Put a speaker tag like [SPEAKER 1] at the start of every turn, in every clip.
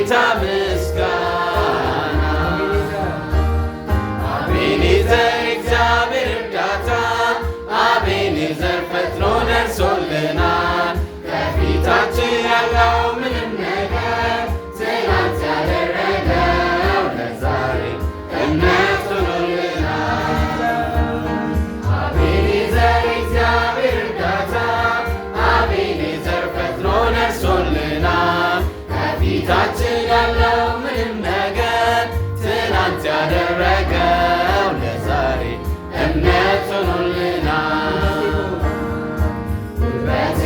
[SPEAKER 1] ለጌታ ምስጋና አቤኔዘር እግዚአብሔር እርዳታ አቤኔዘር ፈጥኖ ደርሶልናል ከፊታችን ያለው ምንም ነገር ትናንት ያደረገው ለዛሬ እምነት ሆኖልናል አቤኔዘር እግዚአብሔር እርዳታ አቤኔዘር ፈጥኖ ደርሶልናል ከፊታችን ያለው ምንም ነገር ትናንት ያደረገው ለዛሬ እምነት ሆኖልናል ጉልበቴ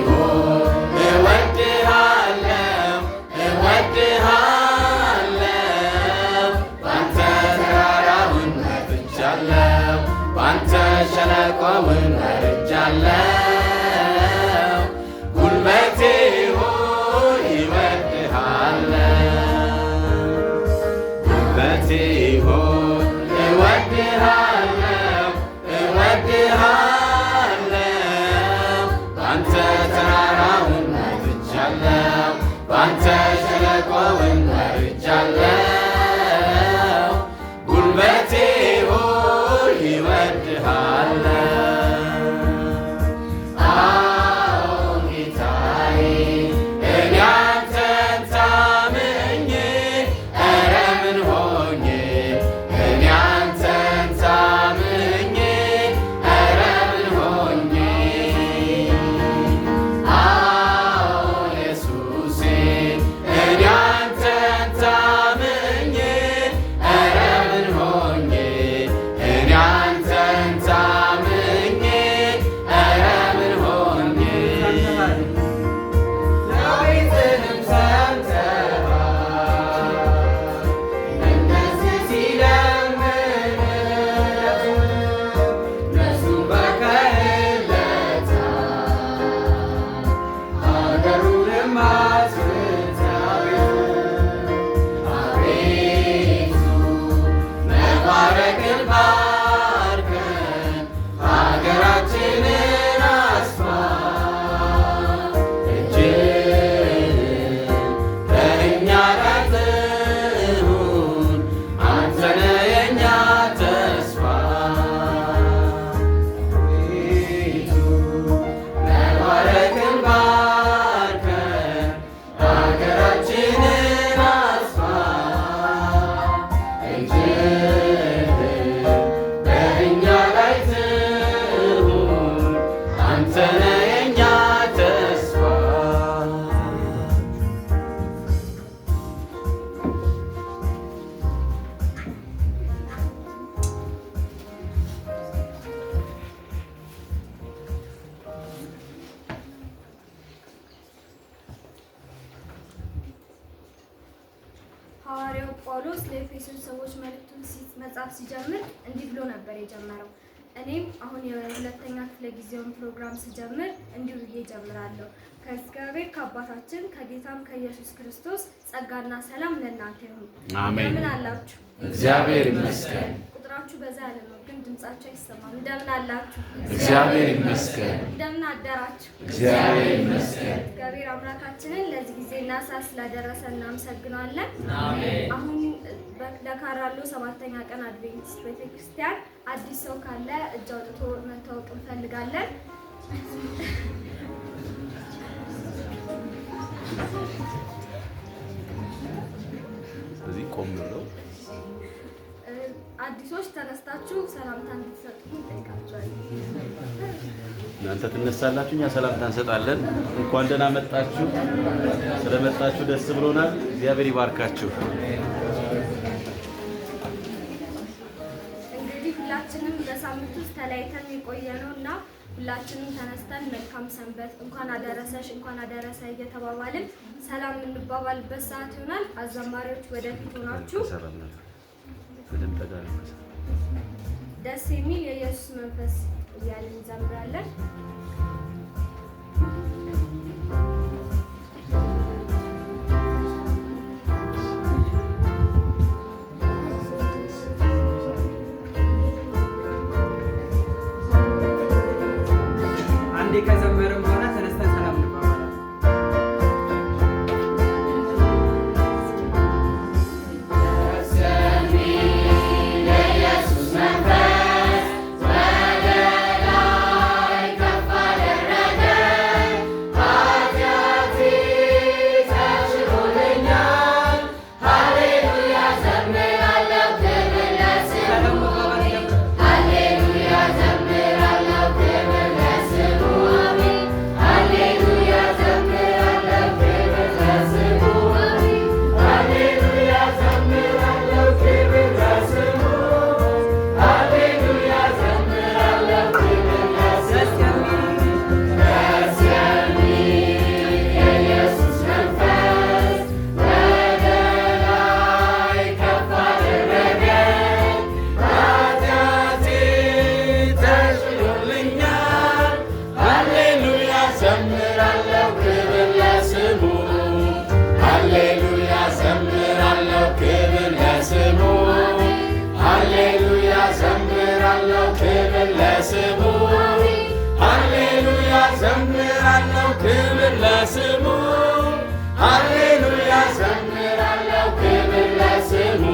[SPEAKER 1] ሆይ እወድሃለሁ እወድሃለሁ ባንተ ተራራውን ወጥቻለሁ ባንተ ሸለቆውን ወርጃለሁ ጉልበቴ ሆይ እወድሃለሁ ጉልበቴ ሆይ እወድሃለሁ እወድሃለሁ ባንተ ተራራውን ወጥቻለሁ ባንተ ሸለቆውን ወርጃለሁ ጉልበቴ ሆይ እወድሃለሁ አዎን ጌታዬ እኔ አንተን ታምኜ ኧረ ምን ሆኜ እኔ አንተን ታምኜ ኧረ ምን ሆኜ አዎን ኢየሱሴ እኔ አንተን ታምኜ ኧረ ምን ሆኜ እኔ አንተን ታምኜ ኧረ ምን ሆኜ ዳዊትንም ሰምተሃል እንደዚህ ሲለምን ነፍሱን በቀለለታል ሀገሩንም አስፍተሃል አቤቱ መባረክን ባርከን ሀገራችንን አስፋ እጅህን በእኛ ላይ ትሁን አንተ ነህ የእኛ ተስፋ አቤቱ መባረክን ባርከን ሀገራችንን አስፋ እጅህን በእኛ ላይ ትሁን አንተ ነህ የእኛ ተስፋ
[SPEAKER 2] ሐዋርያው ጳውሎስ ለኤፌሶን ሰዎች መልእክቱን መጽሐፍ ሲጀምር እንዲህ ብሎ ነበር የጀመረው። እኔም አሁን የሁለተኛ ክፍለ ጊዜውን ፕሮግራም ስጀምር እንዲሁ ብዬ ጀምራለሁ። ከእግዚአብሔር ከአባታችን ከጌታም ከኢየሱስ ክርስቶስ ጸጋና ሰላም ለእናንተ ይሁን።
[SPEAKER 1] አሜን።
[SPEAKER 2] እንደምን አላችሁ?
[SPEAKER 1] እግዚአብሔር ይመስገን
[SPEAKER 2] ቁጥራችሁ በዛ ያለ ነው፣ ግን ድምጻችሁ አይሰማም። እንደምን አላችሁ?
[SPEAKER 1] እግዚአብሔር ይመስገን
[SPEAKER 2] እንደምን አደራችሁ?
[SPEAKER 1] እግዚአብሔር ይመስገን
[SPEAKER 2] እግዚአብሔር አምላካችንን ለዚህ ጊዜና ሰዓት ስላደረሰ እናመሰግናለን።
[SPEAKER 1] አሜን
[SPEAKER 2] አሁን ለካራሎ 7ኛ ቀን አድቬንቲስት ቤተክርስቲያን አዲስ ሰው ካለ እጅ አውጥቶ መታወቅ እንፈልጋለን።
[SPEAKER 1] እዚህ ቆም ብለው
[SPEAKER 2] አዲሶች ተነስታችሁ ሰላምታ እንድትሰጡ እንጠይቃችኋለን።
[SPEAKER 1] እናንተ ትነሳላችሁ፣ እኛ ሰላምታ እንሰጣለን። እንኳን ደህና መጣችሁ። ስለመጣችሁ ደስ ብሎናል። እግዚአብሔር ይባርካችሁ።
[SPEAKER 2] እንግዲህ ሁላችንም በሳምንት ውስጥ ተለያይተን የቆየነው እና ሁላችንም ተነስተን መልካም ሰንበት፣ እንኳን አደረሰሽ፣ እንኳን አደረሰ እየተባባልን ሰላም የምንባባልበት ሰዓት ይሆናል። አዘማሪዎች ወደፊት ሆናችሁ ደስ የሚል የኢየሱስ መንፈስ እያልን እንዘምራለን።
[SPEAKER 3] አንዴ ከዘመርን በኋላ ተነስተን ሰላም እንባባላለን።
[SPEAKER 1] ለስሙ ሃሌሉያ ዘምራለሁ ክብር ለስሙ ሃሌሉያ ዘምራለሁ ክብር ለስሙ።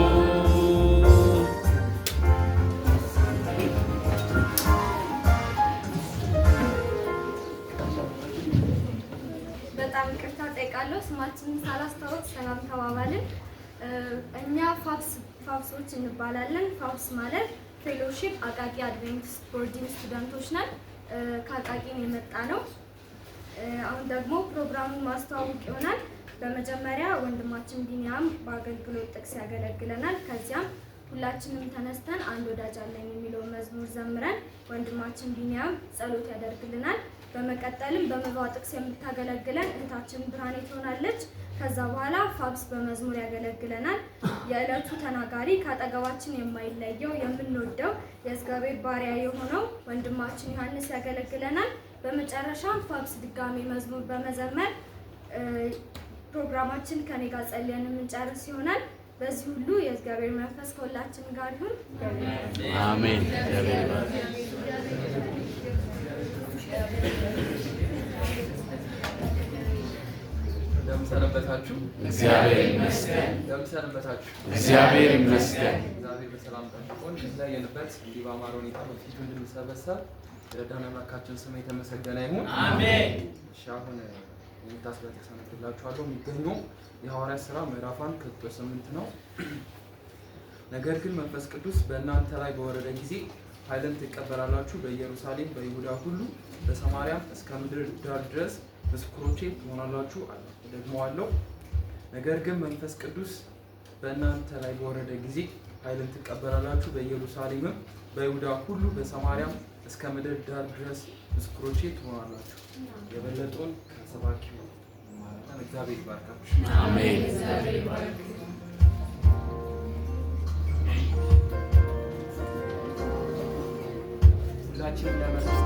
[SPEAKER 2] በጣም ይቅርታ ጠይቃለሁ። ስማችንን ሳላስታወቅ ሰላም ተባባልን። እኛ ፋብሶች እንባላለን። ፋብስ ማለት ፌሎሺፕ አቃቂ አድቬንቲስት ቦርዲንግ ስቱደንቶች ነን። ከአቃቂን የመጣ ነው። አሁን ደግሞ ፕሮግራሙን ማስተዋወቅ ይሆናል። በመጀመሪያ ወንድማችን ቢኒያም በአገልግሎት ጥቅስ ያገለግለናል። ከዚያም ሁላችንም ተነስተን አንድ ወዳጅ አለኝ የሚለውን መዝሙር ዘምረን ወንድማችን ቢኒያም ጸሎት ያደርግልናል። በመቀጠልም በመባው ጥቅስ የምታገለግለን እህታችን ብርሃኔ ትሆናለች። ከዛ በኋላ ፋብስ በመዝሙር ያገለግለናል። የዕለቱ ተናጋሪ ከአጠገባችን የማይለየው የምንወደው የእግዚአብሔር ባሪያ የሆነው ወንድማችን ዮሐንስ ያገለግለናል። በመጨረሻም ፋብስ ድጋሚ መዝሙር በመዘመር ፕሮግራማችን ከኔ ጋር ጸልየን የምንጨርስ ይሆናል። በዚህ ሁሉ የእግዚአብሔር መንፈስ ከሁላችን ጋር ይሁን።
[SPEAKER 1] አሜን።
[SPEAKER 3] እንደምን ሰነበታችሁ?
[SPEAKER 1] እግዚአብሔር ይመስገን።
[SPEAKER 3] እንደምን ሰነበታችሁ?
[SPEAKER 1] እግዚአብሔር ይመስገን።
[SPEAKER 3] እግዚአብሔር በሰላም ጠብቆን የተለያየንበት እንዲህ በአማረ ሁኔታ በፊቱ እንድንሰበሰብ የረዳን አምላካችን ስም የተመሰገነ ይሁን።
[SPEAKER 1] አሜን።
[SPEAKER 3] እሺ አሁን የምታስበው ተሰናድላችኋለሁ። የሚገኘው የሐዋርያት ሥራ ምዕራፍ 1 ከቁጥር 8 ነው። ነገር ግን መንፈስ ቅዱስ በእናንተ ላይ በወረደ ጊዜ ኃይልን ትቀበላላችሁ፣ በኢየሩሳሌም፣ በይሁዳ ሁሉ፣ በሰማርያም እስከ ምድር ዳር ድረስ ምስክሮቼ ትሆናላችሁ አለ። ደግመዋለሁ። ነገር ግን መንፈስ ቅዱስ በእናንተ ላይ በወረደ ጊዜ ኃይልን ትቀበላላችሁ፣ በኢየሩሳሌምም፣ በይሁዳ ሁሉ፣ በሰማርያም እስከ ምድር ዳር ድረስ ምስክሮቼ ትሆናላችሁ። የበለጠውን ከሰባኪው ማለት ነው። እግዚአብሔር ይባርካችሁ።
[SPEAKER 1] አሜን።
[SPEAKER 3] ሁላችንም ለመንፈስ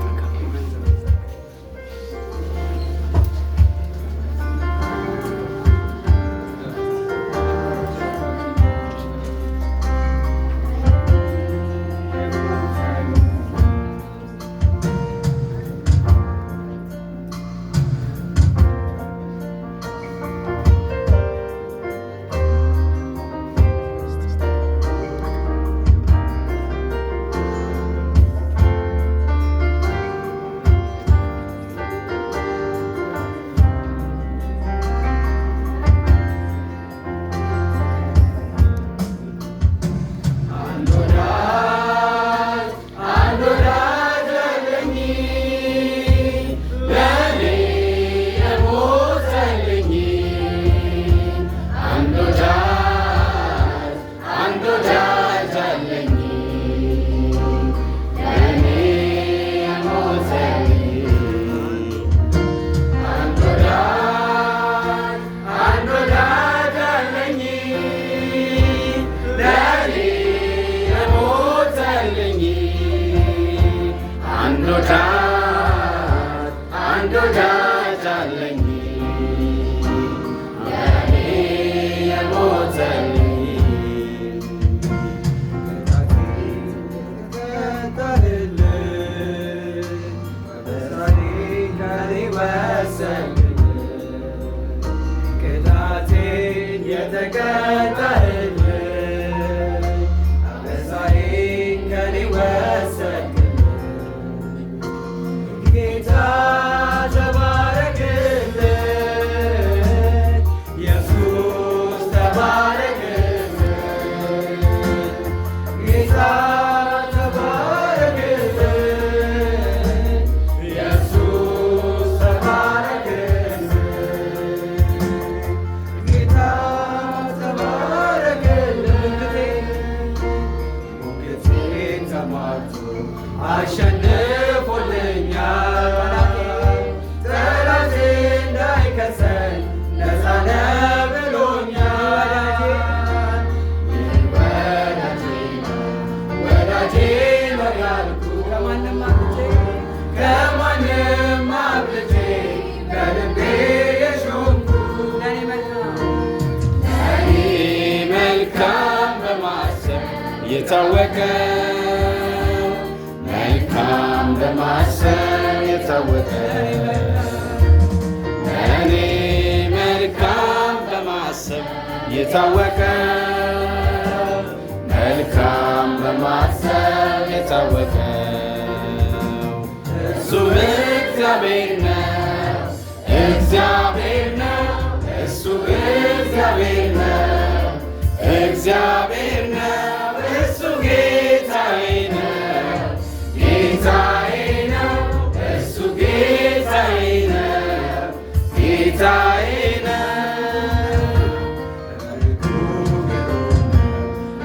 [SPEAKER 1] የታወቀ መልካም የታወቀ ለእኔ መልካም በማሰብ የታወቀ መልካም በማሰብ የታወቀ እሱ እግዚአብሔር ነው፣ እግዚአብሔር ነው፣ እሱ እግዚአብሔር ነው፣ እግዚአብሔር ነው፣ እሱ ጌታዬ ነው፣ ጌታዬ ነው፣ እሱ ጌታዬ ነው፣ ጌታዬ ነው።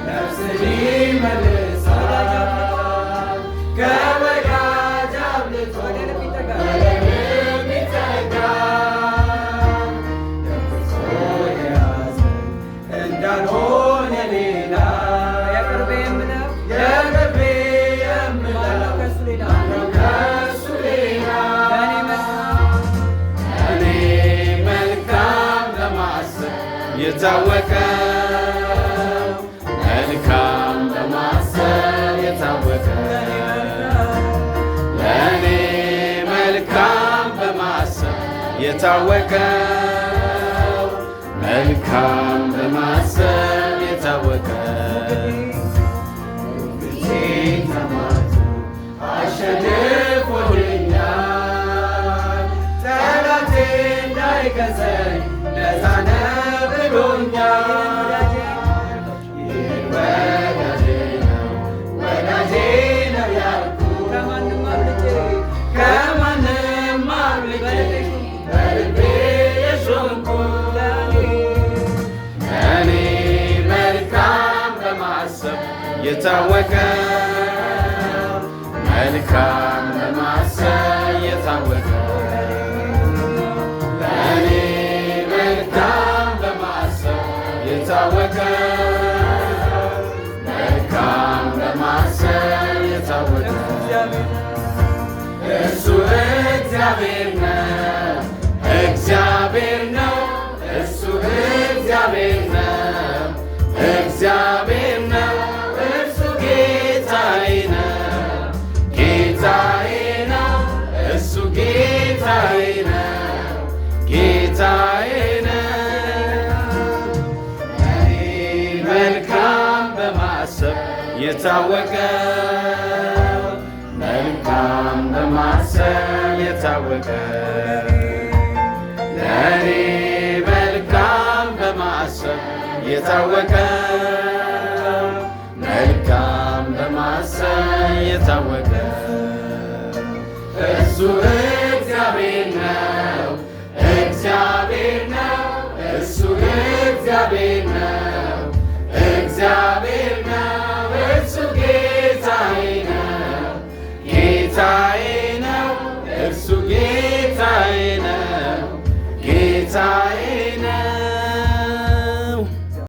[SPEAKER 1] ነፍስን ይመልሳል ከወዳጅ አብልጦ በደም ይጠጋል። ደምሶ የያዘን እንዳልሆነ ሌላ የቅርቤ የምለው ከሱ ሌላ እኔ መልካም ለማሰብ የታወቀ መልካም ለማሰብ የታወቀ ለእኔ መልካም በማሰብ የታወቀ መልካም በማሰብ የታወቀ አሸንፎልኛል ጠላቴ እንዳይከሰኝ ነፃ ነህ ብሎኛል። ይህ ወዳጄ ነው ወዳጄ ነው ያልኩት ከማንም አብልጬ በልቤ የሾምኩት ለእኔ መልካም በማሰብ የታወቀ መልካም በማሰብ የታወቀ ለእኔ መልካም በማሰብ የታወቀ መልካም በማሰብ የታወቀ እሱ እግዚአብሔር ነው፣ እግዚአብሔር ነው፣ እሱ እግዚአብሔር ነው፣ እግዚአብሔር ነው፣ እሱ ጌታዬ ነው፣ ጌታዬ ነው፣ እሱ ጌታዬ ነው፣ ጌታዬ ነው። እኔ መልካም በማሰብ የታወቀ መልካም በማሰብ የታወቀ ለእኔ መልካም በማሰብ የታወቀ መልካም በማሰብ የታወቀ እሱ እግዚአብሔር ነው፣ እግዚአብሔር ነው፣ እሱ እግዚአብሔር ነው፣ እግዚአብሔር ነው፣ እሱ ጌታዬ ነው፣ ጌታዬ ነው፣ እሱ